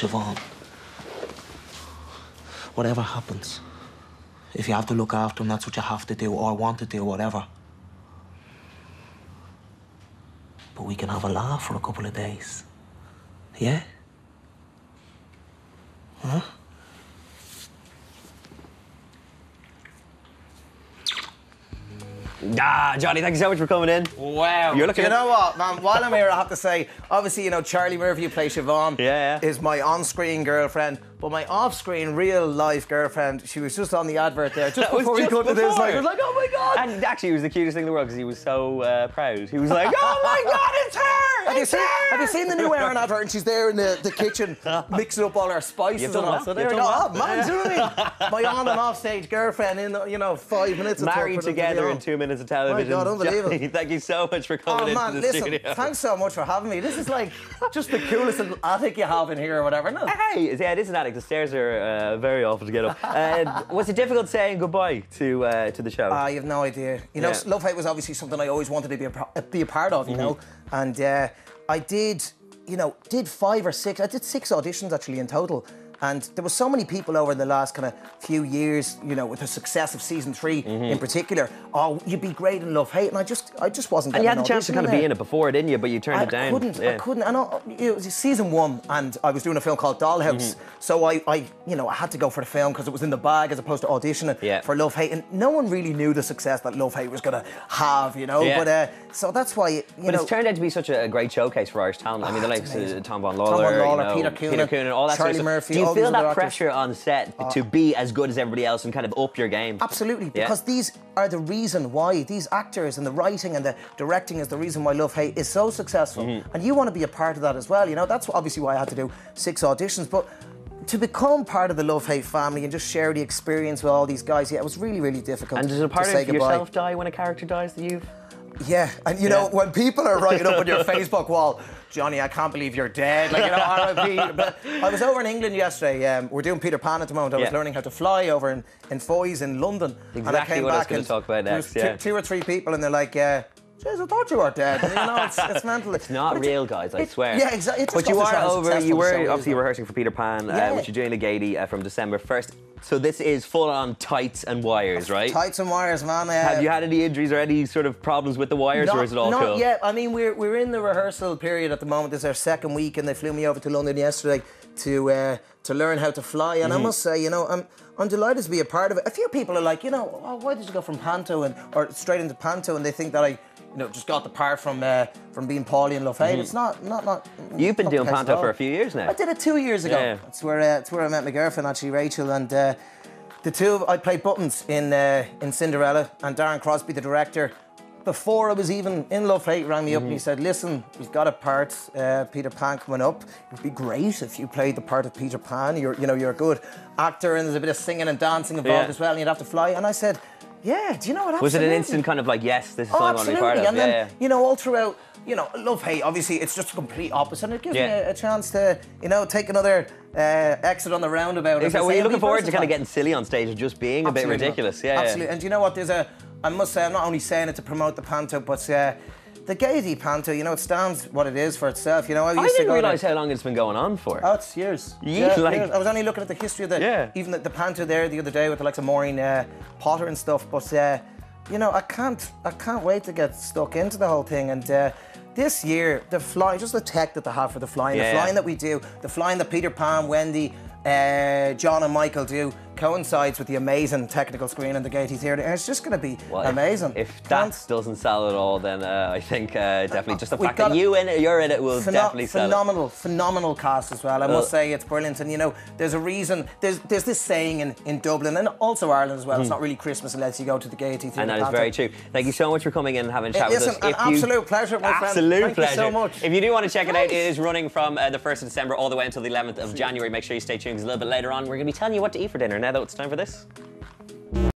Siobhan, whatever happens, if you have to look after him, that's what you have to do, or want to do, whatever. But we can have a laugh for a couple of days. Yeah? Huh? Ah, Johnny, thank you so much for coming in. Wow. You're looking. You know what, man? While I'm here, I have to say, obviously, you know, Charlie Murphy, who plays Siobhan, is my on-screen girlfriend. But my off-screen, real-life girlfriend, she was just on the advert there. Just before we got to this, like, I was like, oh my God. And actually, it was the cutest thing in the world because he was so proud. He was like, oh my God, it's her! Have you seen the new Aaron advert? And she's there in the kitchen mixing up all her spices and all. So there you go. Oh, man, do you know what I mean? My on and off stage girlfriend in, you know, 5 minutes of married together in 2 minutes of television. My God, unbelievable. Johnny, thank you so much for coming into the studio. Thanks so much for having me. This is like just the coolest little attic you have in here or whatever, isn't it? Hey, yeah, it is an attic. The stairs are very awful to get up. Was it difficult saying goodbye to the show? You have no idea. You know, Love Hate was obviously something I always wanted to be a part of, you know, and I did 5 or 6. I did 6 auditions actually in total. And there were so many people over the last kind of few years, you know, with the success of season 3 in particular. Oh, you'd be great in Love Hate, and I just wasn't. And you had the chance to kind of be in it before, didn't you? But you turned it down. I couldn't. And it was season 1, and I was doing a film called Dollhouse, so I had to go for the film because it was in the bag as opposed to auditioning for Love Hate, and no one really knew the success that Love Hate was going to have, you know. But so that's why But it's turned out to be such a great showcase for Irish talent. I mean, the likes of Tom Vaughan Lawler, Peter Coonan, all that Charlie sort of Murphy. Do you feel that pressure on set to be as good as everybody else and kind of up your game? Absolutely, because these are the reason why, these actors and the writing and the directing is the reason why Love Hate is so successful. And you want to be a part of that as well, you know. That's obviously why I had to do 6 auditions, but to become part of the Love Hate family and just share the experience with all these guys, it was really, really difficult. And does a part of yourself die when a character dies that you've... Yeah, and you know, when people are writing up on your Facebook wall, Johnny, I can't believe you're dead, like, you know, R.I.P. But I was over in England yesterday, we're doing Peter Pan at the moment. I was learning how to fly over in Foy's in London. Exactly and I came what back I was going to talk about next, there was 2 or 3 people and they're like, Jeez, I thought you were dead. And, you know, it's mental. It's not real, guys, I swear. Yeah, exactly. But you were obviously rehearsing for Peter Pan, which you're doing the Gaiety from December 1st. So this is full on tights and wires, right? Tights and wires, man. Have you had any injuries or any sort of problems with the wires, or is it all cool? Not yet. I mean, we're in the rehearsal period at the moment. This is our 2nd week, and they flew me over to London yesterday to learn how to fly. And I must say, you know, I'm delighted to be a part of it. A few people are like, you know, oh, why did you go from panto or straight into panto? And they think that I, you know, just got the part from being Pauley in Love Hate. It's not. You've been doing panto for a few years now. I did it 2 years ago. Yeah. That's where I met my girlfriend, actually, Rachel, and I played Buttons in Cinderella, and Darren Crosby, the director, before I was even in Love Hate, rang me up and he said, listen, we've got a part, Peter Pan coming up. It would be great if you played the part of Peter Pan. You're a good actor, and there's a bit of singing and dancing involved as well, and you'd have to fly. And I said, yeah, do you know what? Was it an instant kind of like, yes, this is something I want to be part of? And then, you know, all throughout, you know, Love Hate, obviously, it's just a complete opposite. And it gives me a chance to, you know, take another exit on the roundabout. Exactly. Were you looking forward to kind of getting silly on stage and just being a bit ridiculous? Yeah, absolutely. And you know what? I must say, I'm not only saying it to promote the panto, but the Gaiety panto, you know, it stands what it is for itself. You know, I didn't realise how long it's been going on for. Oh, it's years. Years. Years. I was only looking at the history of even the panto there the other day with the likes of Maureen Potter and stuff. But you know, I can't wait to get stuck into the whole thing. And this year, the flying, just the tech that they have for the flying, the flying that we do, the flying that Peter Pan, Wendy, John and Michael do, coincides with the amazing technical screen in the Gaiety Theatre, and it's just going to be amazing. If that doesn't sell it all, then I think definitely just the fact that you're in it will definitely sell it. Phenomenal cast as well. I must say it's brilliant, and you know, there's a reason. There's this saying in Dublin and also Ireland as well. It's not really Christmas unless you go to the Gaiety Theatre. And that is very true. Thank you so much for coming in and having a chat with us. An absolute pleasure, my friend. Absolute pleasure. Thank you so much. If you do want to check it out, it is running from the 1st of December all the way until the 11th of January. Make sure you stay tuned because a little bit later on we're going to be telling you what to eat for dinner. Now though, it's time for this.